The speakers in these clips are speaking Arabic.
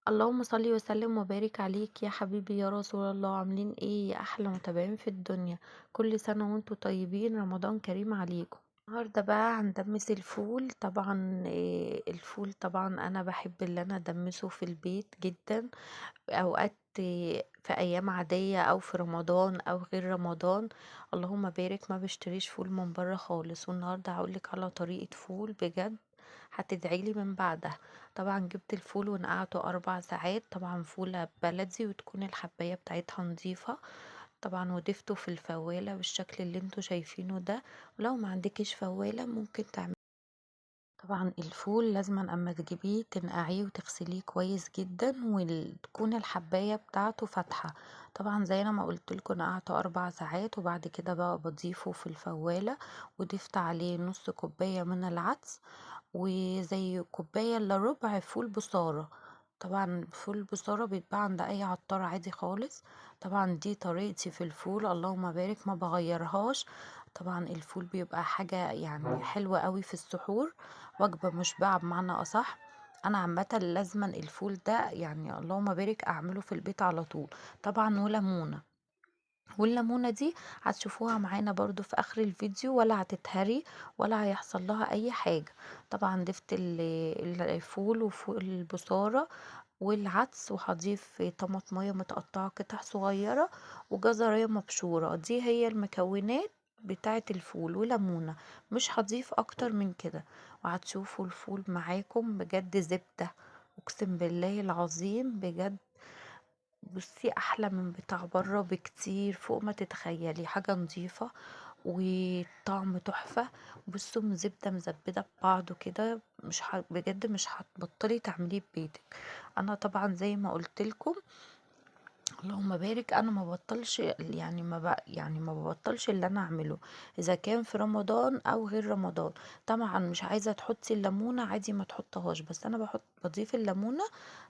اللهم صل وسلم وبارك عليك يا حبيبي يا رسول الله. عاملين ايه يا احلى متابعين في الدنيا؟ كل سنة وانتم طيبين، رمضان كريم عليكم. النهارده بقى هندمس الفول. طبعا الفول طبعا انا بحب اللي انا ادمسه في البيت جدا. اوقات في ايام عادية او في رمضان او غير رمضان. اللهم بارك، ما بشتريش فول من بره خالص. والنهارده هقولك على طريقة فول بجد هتدعيلي من بعدها. طبعا جبت الفول ونقعته 4 ساعات. طبعا فولة بلدي وتكون الحباية بتاعتها نظيفة. طبعا وضفته في الفوالة بالشكل اللي انتوا شايفينه ده. ولو ما عندكش فوالة ممكن تعمل. طبعا الفول لازما اما تجيبيه تنقعيه وتغسليه كويس جدا وتكون الحباية بتاعته فاتحة. طبعا زي انا ما قلت لكم نقعته 4 ساعات وبعد كده بقى بضيفه في الفوالة. وضفت عليه نص كوباية من العدس وزي كوباية الا ربع فول بصارة. طبعا فول بصارة بيتباع عند اي عطار عادي خالص. طبعا دي طريقتي في الفول، اللهم بارك، ما بغيرهاش. طبعا الفول بيبقى حاجة يعني حلوة قوي في السحور، وجبة مشبعة بمعنى اصح. انا عامة لازما الفول ده يعني اللهم بارك اعمله في البيت على طول. طبعا وليمونة. والليمونة دي هتشوفوها معانا برضو في اخر الفيديو، ولا هتتهري ولا هيحصل لها اي حاجة. طبعا ضفت الفول وفوق البصارة والعدس، وهضيف طماطمية متقطعة قطع صغيرة وجزرية مبشورة. دي هي المكونات بتاعة الفول وليمونة. مش هضيف اكتر من كده. وهتشوفوا الفول معاكم بجد زبدة. اقسم بالله العظيم بجد. بصي احلى من بتاع بره بكتير فوق ما تتخيلي. حاجة نظيفة وطعم تحفة. بصوا زبدة مزبدة ببعضه كده. مش بجد مش هتبطلي تعمليه ببيتك. انا طبعا زي ما قلت لكم، اللهم بارك، انا ما ببطلش يعني ما ببطلش اللي انا اعمله اذا كان في رمضان او غير رمضان. طبعا مش عايزه تحطي الليمونه عادي ما تحطهاش، بس انا بضيف الليمونه.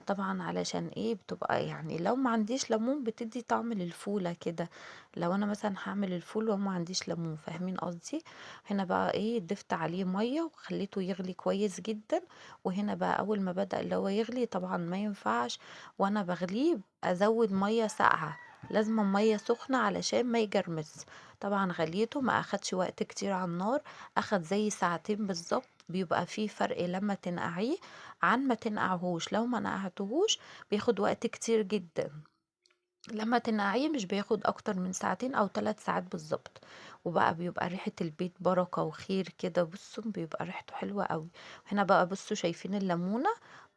طبعا علشان ايه؟ بتبقى يعني لو ما عنديش ليمون بتدي طعم للفوله كده. لو انا مثلا هعمل الفول وما عنديش ليمون، فاهمين قصدي؟ هنا بقى ايه؟ ضفت عليه ميه وخليته يغلي كويس جدا. وهنا بقى اول ما بدأ اللي هو يغلي، طبعا ما ينفعش وانا بغليه ازود ميه ساقعه. لازم ميه سخنه علشان ما يجرمس. طبعا غليته ما اخدش وقت كتير على النار. اخد زي ساعتين بالظبط. بيبقى فيه فرق لما تنقعيه عن ما تنقعهوش. لو ما نقعتهوش بياخد وقت كتير جدا. لما تنقعيه مش بياخد اكتر من ساعتين او 3 ساعات بالظبط. وبقى بيبقى ريحة البيت بركة وخير كده. بصوا بيبقى ريحته حلوة قوي. هنا بقى بصوا شايفين الليمونة؟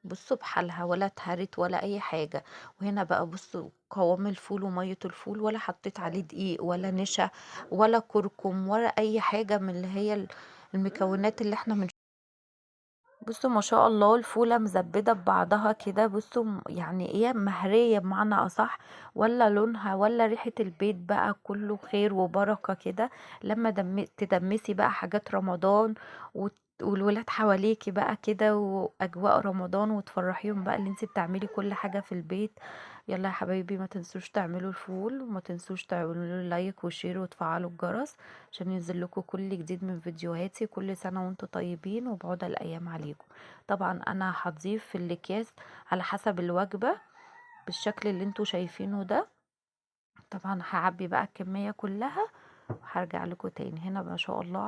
بصوا بحالها ولا اتهرت ولا اي حاجة. وهنا بقى بصوا قوام الفول ومية الفول، ولا حطيت عليه دقيق ولا نشا ولا كركم ولا اي حاجة من اللي هي المكونات اللي احنا بصوا ما شاء الله الفولة مزبدة ببعضها كده. بصوا يعني ايه؟ مهرية بمعنى اصح. ولا لونها ولا ريحة البيت بقى كله خير وبركة كده. لما تدمسي بقى حاجات رمضان والولاد حواليكي بقى كده واجواء رمضان وتفرحيهم بقى اللي انت بتعملي كل حاجة في البيت. يلا يا حبايبي ما تنسوش تعملوا الفول، وما تنسوش تعملوا لايك وشير وتفعلوا الجرس عشان ينزل لكم كل جديد من فيديوهاتي. كل سنة وانتم طيبين وبعود الايام عليكم. طبعا انا هضيف في الاكياس على حسب الوجبة بالشكل اللي انتوا شايفينه ده. طبعا هعبي بقى الكمية كلها وهرجع لكم تاني. هنا ما شاء الله